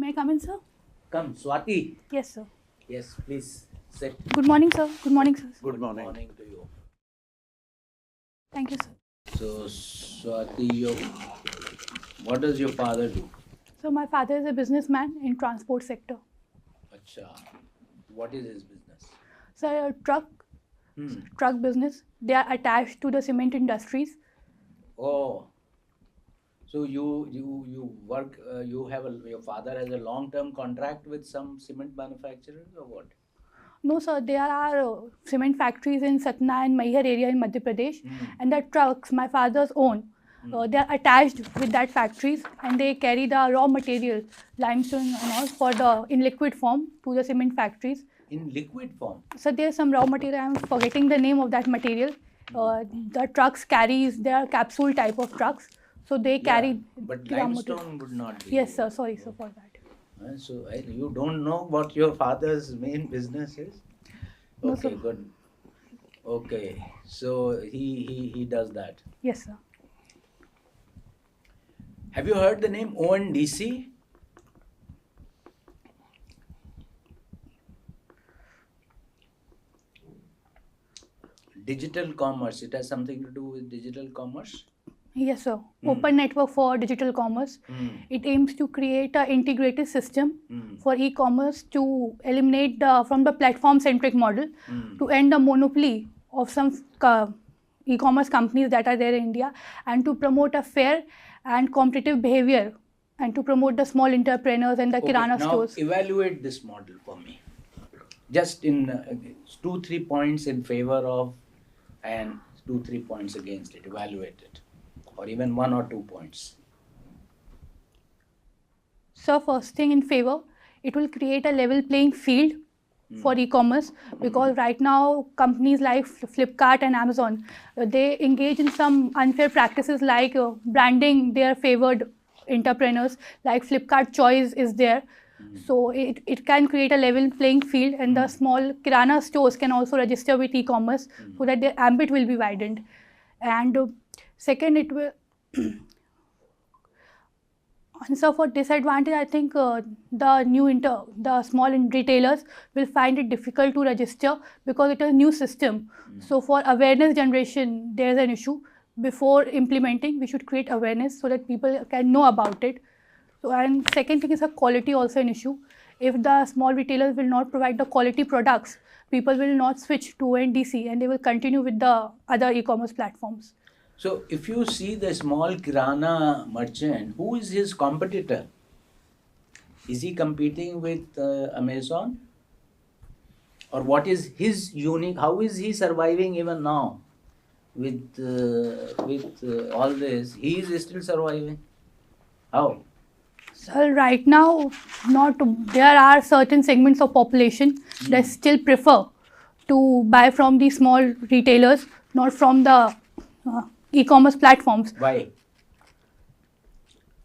May I come in, sir? Come, Swati. Yes, sir. Yes, please sit. Good morning, sir. Good morning, sir. Good morning to you. Thank you, sir. So, Swati, what does your father do? So my father is a businessman in transport sector. Acha. What is his business? So truck business. They are attached to the cement industries. Oh, so you work. Your father has a long-term contract with some cement manufacturers or what? No, sir. There are cement factories in Satna and Maihar area in Madhya Pradesh, and the trucks my father's own. They are attached with that factories, and they carry the raw material, limestone and all, in liquid form to the cement factories. In liquid form. So there's some raw material. I'm forgetting the name of that material. The trucks carries. They are capsule type of trucks. So they carry. But raw limestone material. would not be. Yes, sir. Sorry, sir, for that. So you don't know what your father's main business is? No, Okay, sir. good. Okay, so he does that. Yes, sir. Have you heard the name ONDC? Digital commerce. It has something to do with digital commerce? Yes, sir. Open network for digital commerce. It aims to create an integrated system for e-commerce to eliminate from the platform-centric model to end the monopoly of some e-commerce companies that are there in India, and to promote a fair and competitive behavior, and to promote the small entrepreneurs and the kirana stores. Now evaluate this model for me. Just in 2-3 points in favor of and 2-3 points against it. Evaluate it. Or even 1 or 2 points. So first thing in favor, it will create a level playing field for e-commerce, because right now companies like Flipkart and Amazon, they engage in some unfair practices like branding their favored entrepreneurs, like Flipkart Choice is there. So it can create a level playing field, and the small kirana stores can also register with e-commerce so that their ambit will be widened. And second, it will. And so for disadvantage, I think the small retailers will find it difficult to register because it is a new system. So for awareness generation, there is an issue. Before implementing, we should create awareness so that people can know about it. So, and second thing is a quality also an issue. If the small retailers will not provide the quality products, people will not switch to ONDC and they will continue with the other e-commerce platforms. So if you see the small kirana merchant, who is his competitor? Is he competing with Amazon? Or what is his unique? How is he surviving even now with all this? He is still surviving. How? So right now, there are certain segments of population that still prefer to buy from the small retailers, not from the e-commerce platforms. Why?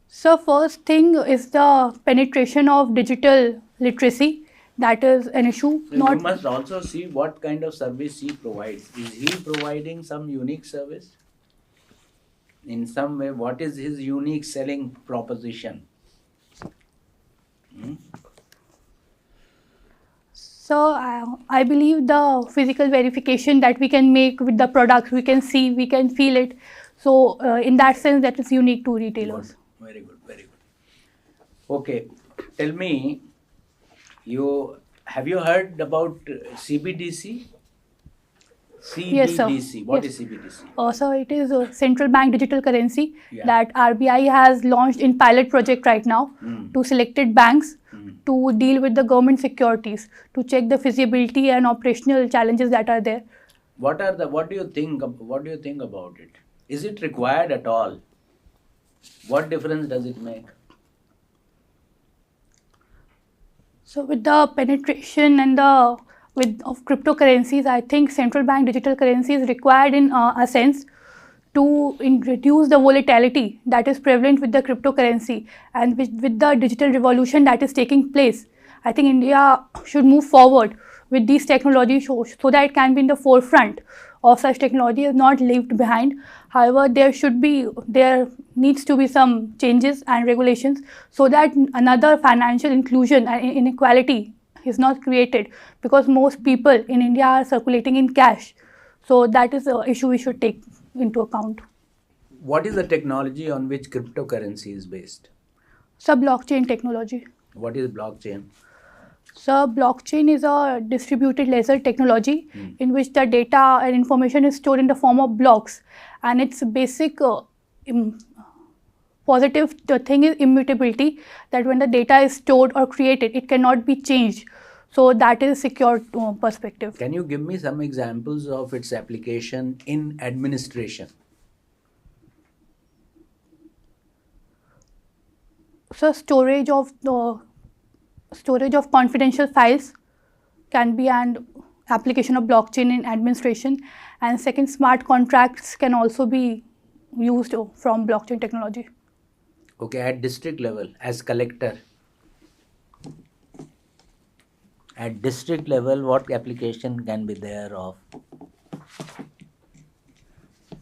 So first thing is the penetration of digital literacy. That is an issue. So you must also see what kind of service he provides. Is he providing some unique service? In some way, what is his unique selling proposition? So I believe the physical verification that we can make with the products, we can see, we can feel it. So in that sense, that is unique to retailers. Good. Very good, very good. Okay, tell me, have you heard about CBDC? CBDC. Yes, sir. What is CBDC? So it is a central bank digital currency that Yeah. RBI has launched in pilot project right now to selected banks to deal with the government securities, to check the feasibility and operational challenges that are there. What do you think about it? Is it required at all? What difference does it make? So with the penetration and of cryptocurrencies, I think central bank digital currency is required in a sense to reduce the volatility that is prevalent with the cryptocurrency, and with the digital revolution that is taking place. I think India should move forward with these technologies so that it can be in the forefront of such technology is not left behind. However, there needs to be some changes and regulations so that another financial inclusion and inequality is not created, because most people in India are circulating in cash. So that is an issue we should take into account. What is the technology on which cryptocurrency is based? So blockchain technology. What is blockchain? So blockchain is a distributed ledger technology in which the data and information is stored in the form of blocks, and its basic positive thing is immutability, that when the data is stored or created, it cannot be changed. So that is secure perspective. Can you give me some examples of its application in administration? So storage of confidential files can be an application of blockchain in administration, and second, smart contracts can also be used from blockchain technology. Okay, at district level, as collector. At district level, what application can be there of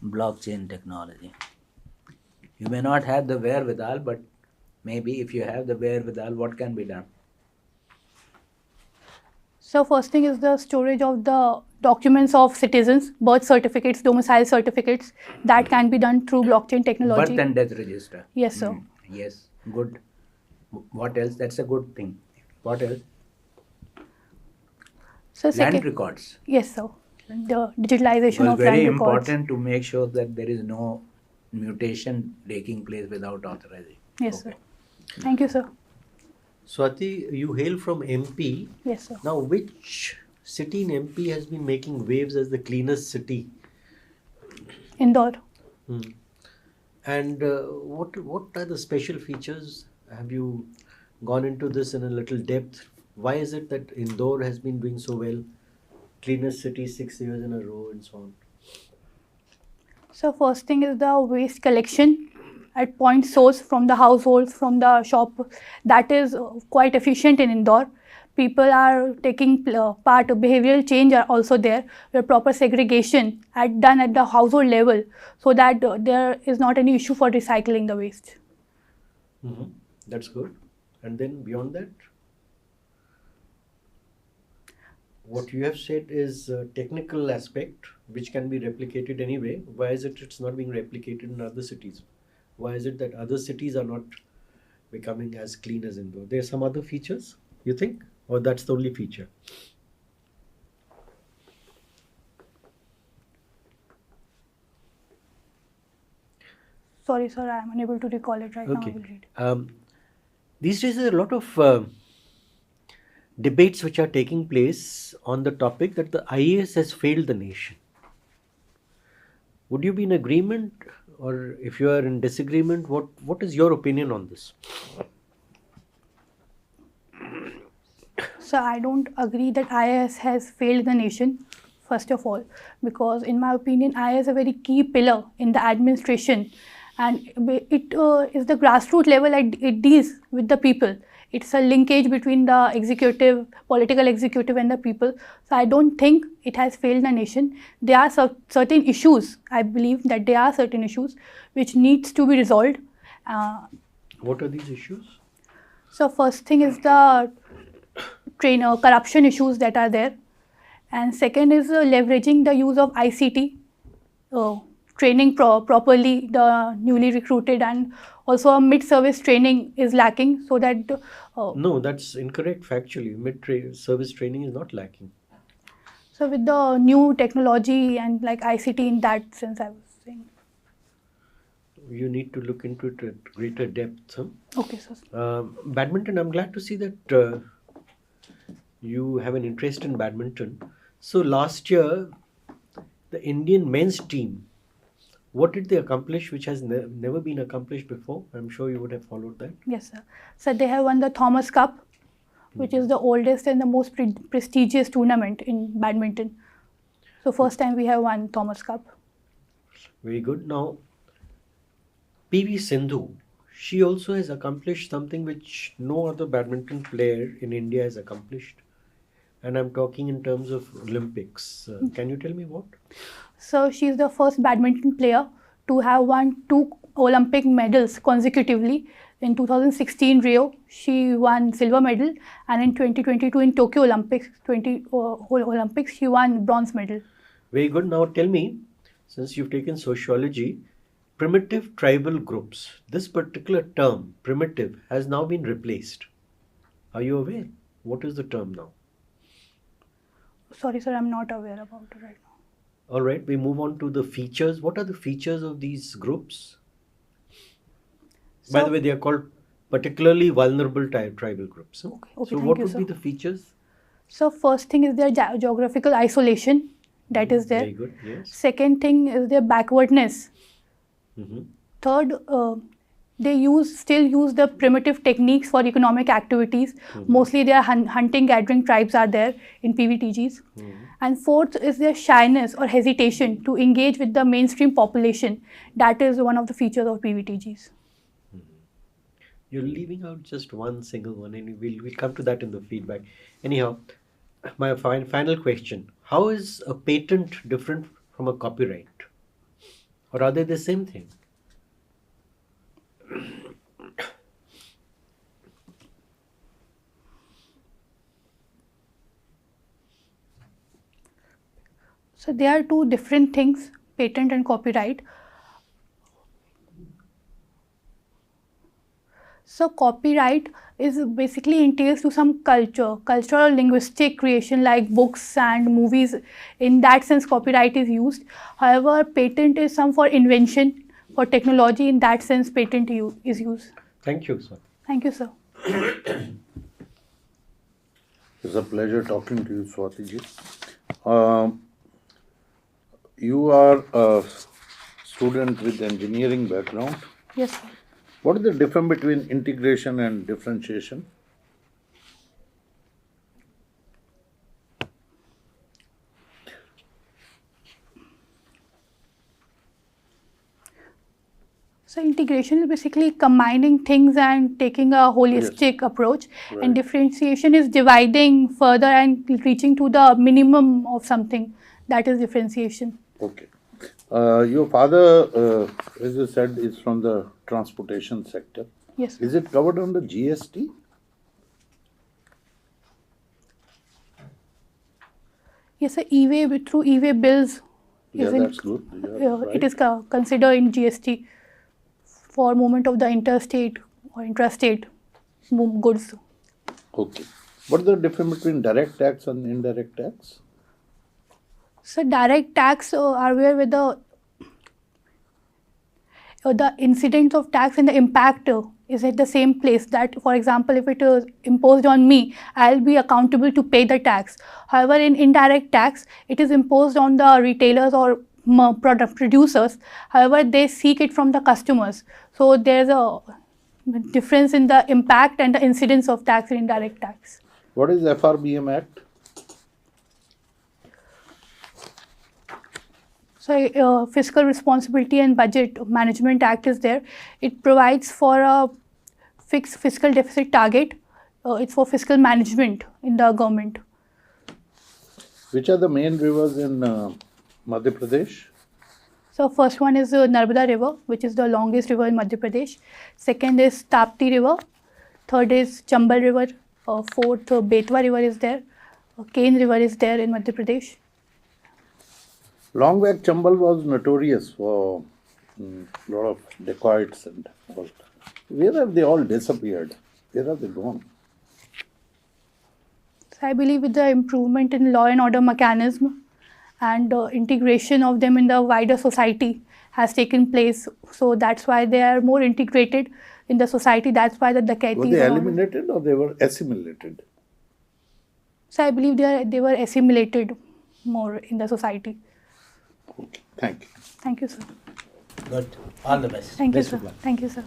blockchain technology? You may not have the wherewithal, but maybe if you have the wherewithal, what can be done? So first thing is the storage of the documents of citizens, birth certificates, domicile certificates, that can be done through blockchain technology. Birth and death register. Yes, sir. Yes, good. What else? That's a good thing. What else? So Land records. Yes, sir. The digitalization of land records. Very important to make sure that there is no mutation taking place without authorization. Yes, sir. Thank you, sir. Swati, you hail from MP. Yes, sir. Now, which city in MP has been making waves as the cleanest city? Indore. And what are the special features? Have you gone into this in a little depth? Why is it that Indore has been doing so well? Cleanest city 6 years in a row and so on. So first thing is the waste collection at point source from the households, from the shop. That is quite efficient in Indore. People are taking part. Behavioral change are also there, where proper segregation done at the household level, so that there is not any issue for recycling the waste. That's good. And then beyond that, what you have said is a technical aspect which can be replicated anyway. Why is it's not being replicated in other cities? Why is it that other cities are not becoming as clean as Indore? There are some other features, you think? Or that's the only feature? Sorry, sir, I am unable to recall it right now. I will read. These days there are a lot of debates which are taking place on the topic that the IAS has failed the nation. Would you be in agreement, or if you are in disagreement, what is your opinion on this? So I don't agree that IAS has failed the nation, first of all, because in my opinion, IAS is a very key pillar in the administration, and it is the grassroots level. It deals with the people. It's a linkage between the executive, political executive, and the people. So I don't think it has failed the nation. There are certain issues. I believe that there are certain issues which needs to be resolved. What are these issues? So first thing is the corruption issues that are there, and second is leveraging the use of ICT, training properly the newly recruited, and also a mid-service training is lacking, so that no, that's incorrect factually. Mid-service training is not lacking. So with the new technology and like ICT, in that sense I was saying. You need to look into it at greater depth. Huh? Okay, sir. Badminton, I'm glad to see that you have an interest in badminton. So last year, the Indian men's team, what did they accomplish which has never been accomplished before? I'm sure you would have followed that. Yes, sir. So they have won the Thomas Cup, which is the oldest and the most prestigious tournament in badminton. So first time we have won Thomas Cup. Very good. Now, PV Sindhu, she also has accomplished something which no other badminton player in India has accomplished. And I'm talking in terms of Olympics. Can you tell me what? So she is the first badminton player to have won 2 Olympic medals consecutively. In 2016 Rio, she won silver medal, and in 2022 in Tokyo Olympics, Olympics, she won bronze medal. Very good. Now tell me, since you've taken sociology, primitive tribal groups, this particular term, primitive, has now been replaced. Are you aware? What is the term now? Sorry, sir, I'm not aware about it right now. All right, we move on to the features. What are the features of these groups? By the way, they are called particularly vulnerable tribal groups. Huh? Okay, so thank what you, would sir. be the features? So first thing is their geographical isolation, that is there. Very good, yes. Second thing is their backwardness. Mm-hmm. Third, they still use the primitive techniques for economic activities. Mm-hmm. Mostly their hunting gathering tribes are there in PVTGs. Mm-hmm. And fourth is their shyness or hesitation to engage with the mainstream population. That is one of the features of PVTGs. You're leaving out just one single one, and we'll come to that in the feedback. Anyhow, my final question. How is a patent different from a copyright? Or are they the same thing? So they are two different things, patent and copyright. So copyright is basically entails to some cultural linguistic creation like books and movies. In that sense, copyright is used. However, patent is some for invention, for technology. In that sense, patent is used. Thank you, sir. Thank you, sir. It's a pleasure talking to you, Swati ji. You are a student with engineering background. Yes, sir. What is the difference between integration and differentiation? So integration is basically combining things and taking a holistic approach. Right. And differentiation is dividing further and reaching to the minimum of something. That is differentiation. Okay. Your father, as you said, is from the transportation sector. Yes. Is it covered under GST? Yes, sir. E-way, through e-way bills. Yeah, isn't- that's good. Yeah, right. It is considered in GST for movement of the interstate or intrastate goods. Okay. What is the difference between direct tax and indirect tax? So direct tax are where with the incidence of tax and the impact is at the same place. That, for example, if it is imposed on me, I'll be accountable to pay the tax. However, in indirect tax, it is imposed on the retailers or product producers. However, they seek it from the customers. So there's a difference in the impact and the incidence of tax and indirect tax. What is FRBM Act? So Fiscal Responsibility and Budget Management Act is there. It provides for a fixed fiscal deficit target. It's for fiscal management in the government. Which are the main rivers in Madhya Pradesh? So first one is Narmada River, which is the longest river in Madhya Pradesh. Second is Tapti River. Third is Chambal River. Fourth, Betwa River is there. Ken River is there in Madhya Pradesh. Long back, Chambal was notorious for lot of dacoits and all. Where have they all disappeared? Where have they gone? So I believe with the improvement in law and order mechanism and integration of them in the wider society has taken place. So that's why they are more integrated in the society. That's why the dacoities. Were they eliminated or they were assimilated? So I believe they were assimilated more in the society. Okay, thank you. Thank you, sir. Good. All the best. Thank you, Best sir. of luck. Thank you, sir.